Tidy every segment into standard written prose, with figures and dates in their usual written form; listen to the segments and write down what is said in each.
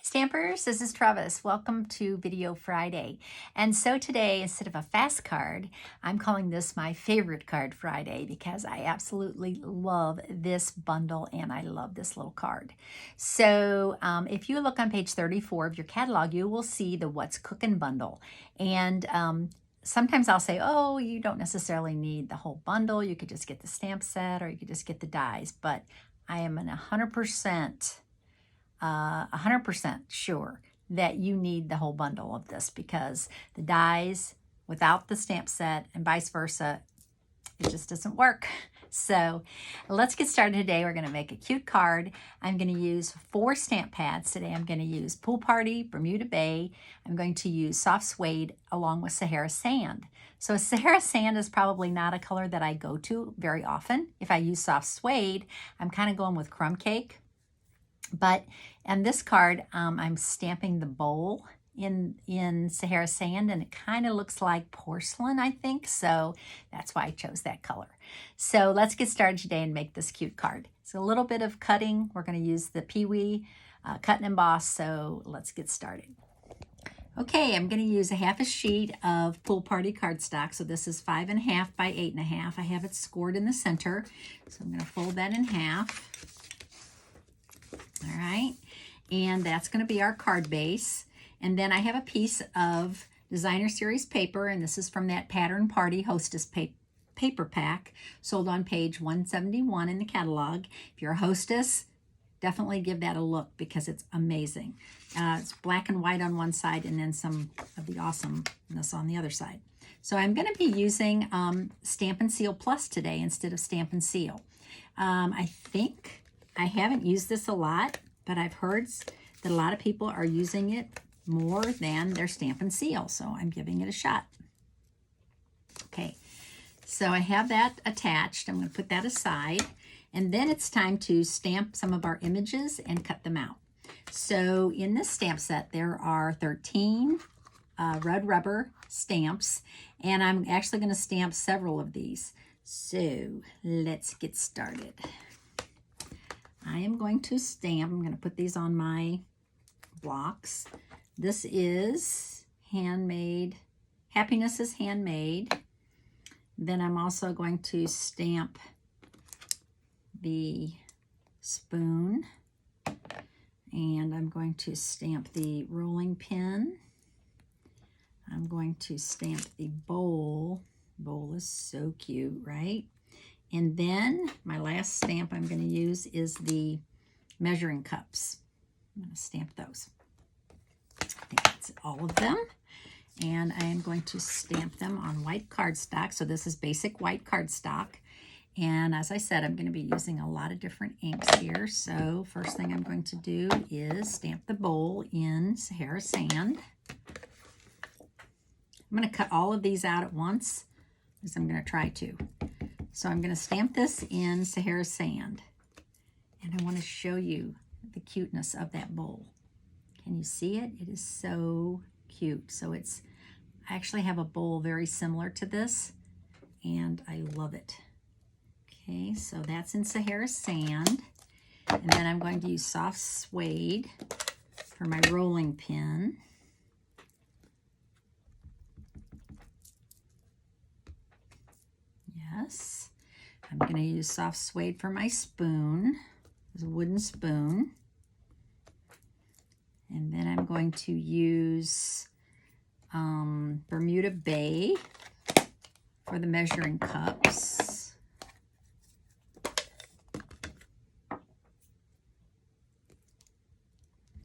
Stampers, this is Trevis. Welcome to Video Friday. And so today, instead of a fast card, I'm calling this my favorite card Friday because I absolutely love this bundle and I love this little card. So if you look on page 34 of your catalog, you will see the What's Cookin' bundle. And sometimes I'll say, oh, you don't necessarily need the whole bundle. You could just get the stamp set or you could just get the dies. But I am an 100% sure that you need the whole bundle of this because the dies without the stamp set and vice versa, it just doesn't work. So let's get started today. We're going to make a cute card. I'm going to use 4 stamp pads today. I'm going to use Pool Party, Bermuda Bay. I'm going to use soft suede along with Sahara Sand. So Sahara Sand is probably not a color that I go to very often. If I use soft suede, I'm kind of going with crumb cake. But on this card, I'm stamping the bowl in Sahara Sand, and it kind of looks like porcelain, I think. So that's why I chose that color. So let's get started today and make this cute card. So a little bit of cutting. We're going to use the Pee-wee cut and emboss. So let's get started. Okay, I'm going to use a half a sheet of Pool Party cardstock. So this is 5.5 by 8.5. I have it scored in the center. So I'm going to fold that in half. All right, and that's going to be our card base. And then I have a piece of designer series paper, and this is from that Pattern Party Hostess Paper Pack, sold on page 171 in the catalog. If you're a hostess, definitely give that a look because it's amazing. It's black and white on one side and then some of the awesomeness on the other side. So I'm going to be using Stampin' Seal Plus today instead of Stampin' Seal. I think I haven't used this a lot, but I've heard that a lot of people are using it more than their Stampin' Seal, so I'm giving it a shot. Okay, so I have that attached. I'm going to put that aside, and then it's time to stamp some of our images and cut them out. So in this stamp set, there are 13 red rubber stamps, and I'm actually going to stamp several of these. So let's get started. I am going to stamp. I'm going to put these on my blocks. This is handmade. Happiness is handmade. Then I'm also going to stamp the spoon. And I'm going to stamp the rolling pin. I'm going to stamp the bowl. Bowl is so cute, right? And then my last stamp I'm going to use is the measuring cups. I'm going to stamp those. I think that's all of them. And I am going to stamp them on white cardstock. So this is basic white cardstock. And as I said, I'm going to be using a lot of different inks here. So first thing I'm going to do is stamp the bowl in Sahara Sand. I'm going to cut all of these out at once because I'm going to try to. So I'm going to stamp this in Sahara Sand. And I want to show you the cuteness of that bowl. Can you see it? It is so cute. So I actually have a bowl very similar to this, and I love it. Okay, so that's in Sahara Sand. And then I'm going to use soft suede for my rolling pin. Yes. I'm going to use soft suede for my spoon. It's a wooden spoon. And then I'm going to use Bermuda Bay for the measuring cups.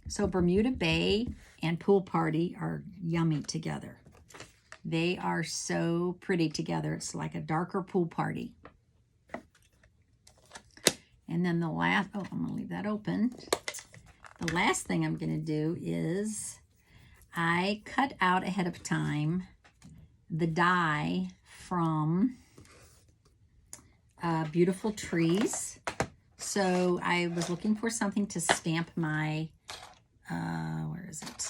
So Bermuda Bay and Pool Party are yummy together. They are so pretty together. It's like a darker Pool Party. And then the last, I'm going to leave that open. The last thing I'm going to do is I cut out ahead of time the die from Beautiful Trees. So I was looking for something to stamp my, where is it?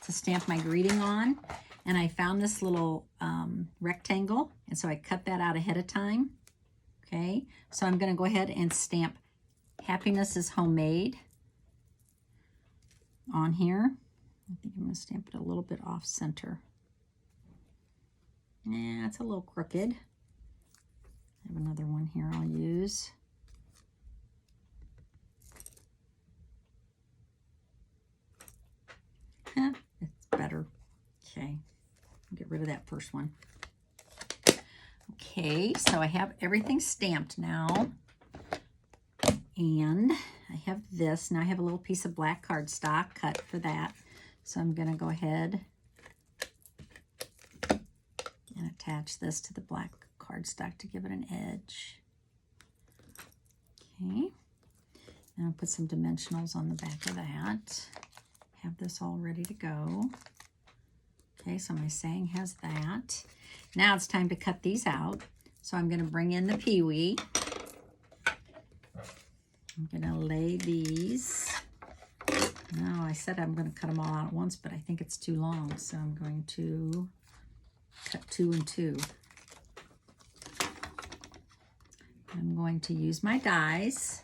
To stamp my greeting on. And I found this little rectangle. And so I cut that out ahead of time. Okay, so I'm going to go ahead and stamp Happiness is Homemade on here. I think I'm going to stamp it a little bit off center. Yeah, it's a little crooked. I have another one here I'll use. It's better. Okay, get rid of that first one. Okay, so I have everything stamped now. And I have this. Now I have a little piece of black cardstock cut for that. So I'm going to go ahead and attach this to the black cardstock to give it an edge. Okay. And I'll put some dimensionals on the back of that. Have this all ready to go. Okay, so my saying has that. Now it's time to cut these out. So I'm going to bring in the peewee. I'm going to lay these. No, I said I'm going to cut them all out at once, but I think it's too long. So I'm going to cut 2 and 2. I'm going to use my dies.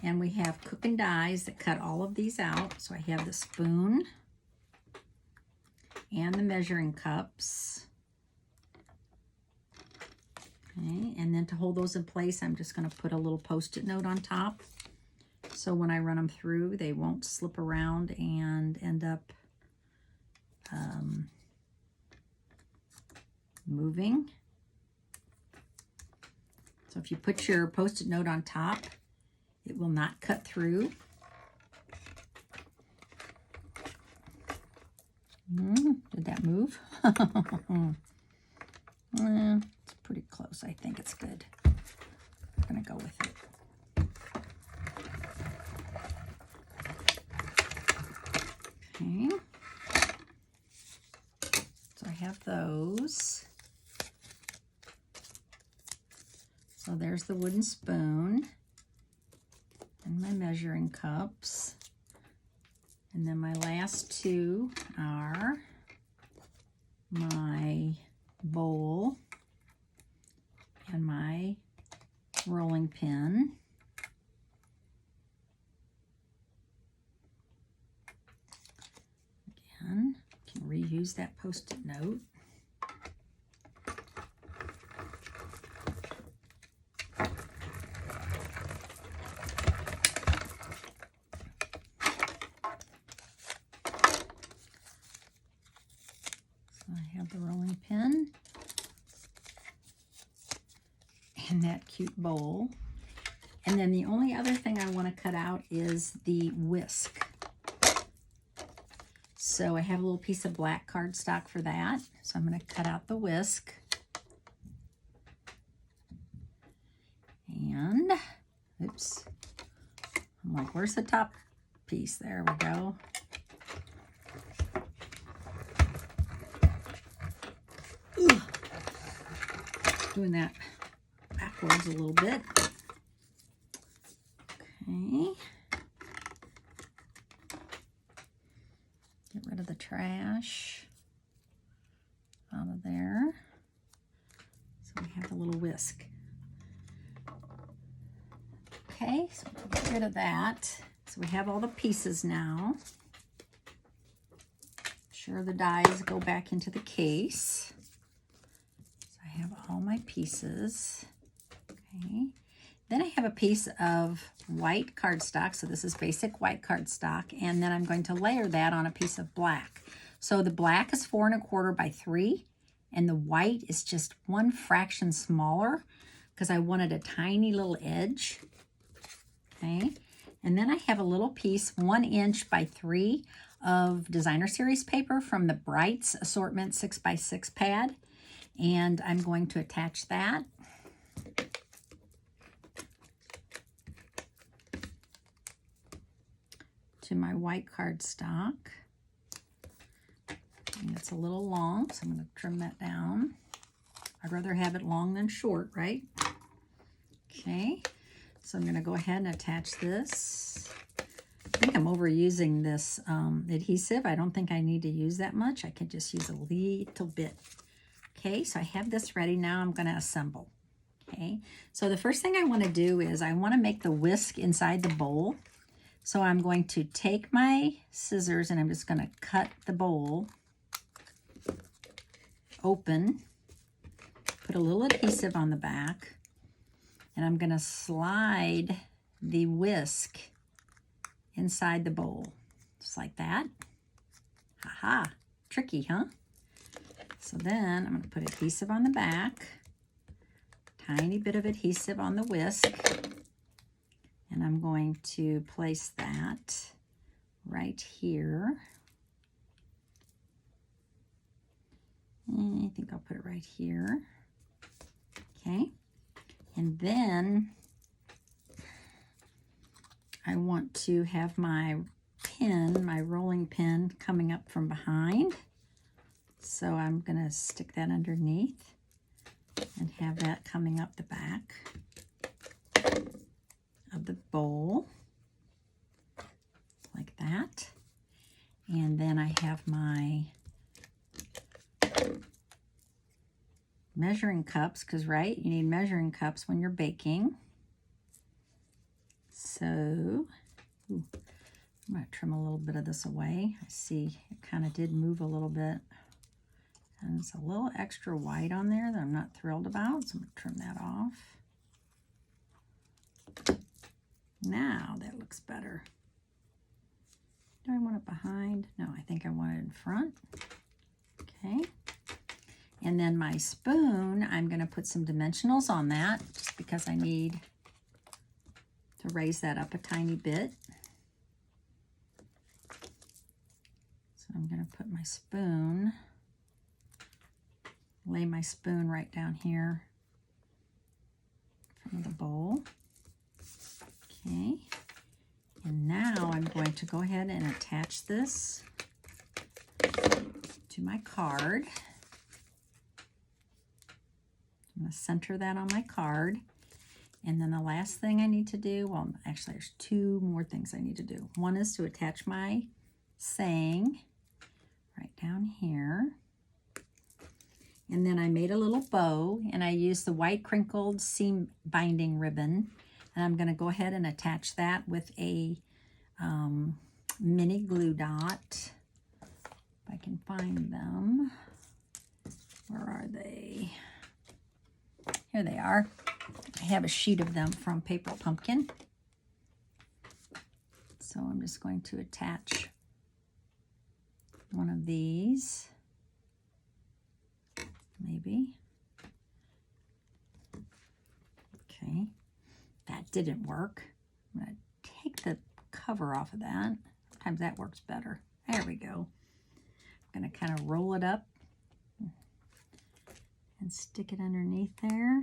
And we have Cookin dies that cut all of these out. So I have the spoon and the measuring cups. Okay, and then to hold those in place, I'm just going to put a little Post-it note on top. So when I run them through, they won't slip around and end up moving. So if you put your Post-it note on top, it will not cut through. Did that move? It's pretty close. I think it's good. I'm going to go with it. Okay. So I have those. So there's the wooden spoon and my measuring cups. And then my last two are my bowl and my rolling pin. Again, can reuse that Post-it note. I have the rolling pin and that cute bowl. And then the only other thing I want to cut out is the whisk. So I have a little piece of black cardstock for that. So I'm going to cut out the whisk. And, oops, I'm like, where's the top piece? There we go. Ugh. Doing that backwards a little bit. Okay. Get rid of the trash out of there. So we have the little whisk. Okay, so get rid of that. So we have all the pieces now. Sure the dies go back into the case. So I have all my pieces. Okay. Then I have a piece of white cardstock. So this is basic white cardstock. And then I'm going to layer that on a piece of black. So the black is 4 1/4 by 3. And the white is just 1 fraction smaller because I wanted a tiny little edge. Okay. And then I have a little piece, 1 inch by 3 of designer series paper from the Brights Assortment 6x6 pad. And I'm going to attach that. To my white cardstock. And it's a little long, so I'm going to trim that down. I'd rather have it long than short, right? Okay, so I'm going to go ahead and attach this. I think I'm overusing this adhesive. I don't think I need to use that much. I could just use a little bit. Okay, so I have this ready. Now I'm going to assemble. Okay, so the first thing I want to do is I want to make the whisk inside the bowl. So I'm going to take my scissors and I'm just going to cut the bowl open, put a little adhesive on the back, and I'm going to slide the whisk inside the bowl, just like that. Ha-ha, tricky, huh? So then I'm going to put adhesive on the back, tiny bit of adhesive on the whisk, and I'm going to place that right here. I think I'll put it right here. Okay. And then I want to have my pin, my rolling pin, coming up from behind. So I'm going to stick that underneath and have that coming up the back of the bowl, like that. And then I have my measuring cups, because, right, you need measuring cups when you're baking. So, I'm going to trim a little bit of this away. I see it kind of did move a little bit. And it's a little extra white on there that I'm not thrilled about, so I'm going to trim that off. Now that looks better. Do I want it behind? No, I think I want it in front. Okay. And then my spoon, I'm going to put some dimensionals on that just because I need to raise that up a tiny bit. So I'm going to put my spoon, lay my spoon right down here in front of the bowl. Okay. And now I'm going to go ahead and attach this to my card. I'm going to center that on my card. And then the last thing I need to do, well, actually there's two more things I need to do. One is to attach my saying right down here. And then I made a little bow, and I used the white crinkled seam binding ribbon. And I'm going to go ahead and attach that with a mini glue dot. If I can find them. Where are they? Here they are. I have a sheet of them from Paper Pumpkin. So I'm just going to attach one of these. Maybe. Okay. That didn't work. I'm going to take the cover off of that. Sometimes that works better. There we go. I'm going to kind of roll it up and stick it underneath there.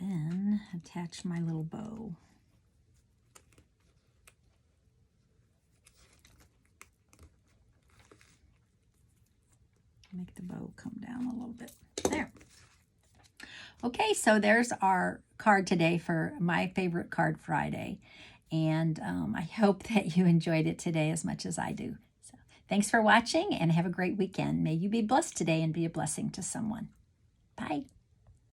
And then attach my little bow. Make the bow come down a little bit. There. Okay, so there's our card today for my favorite card Friday. And I hope that you enjoyed it today as much as I do. So thanks for watching and have a great weekend. May you be blessed today and be a blessing to someone. Bye.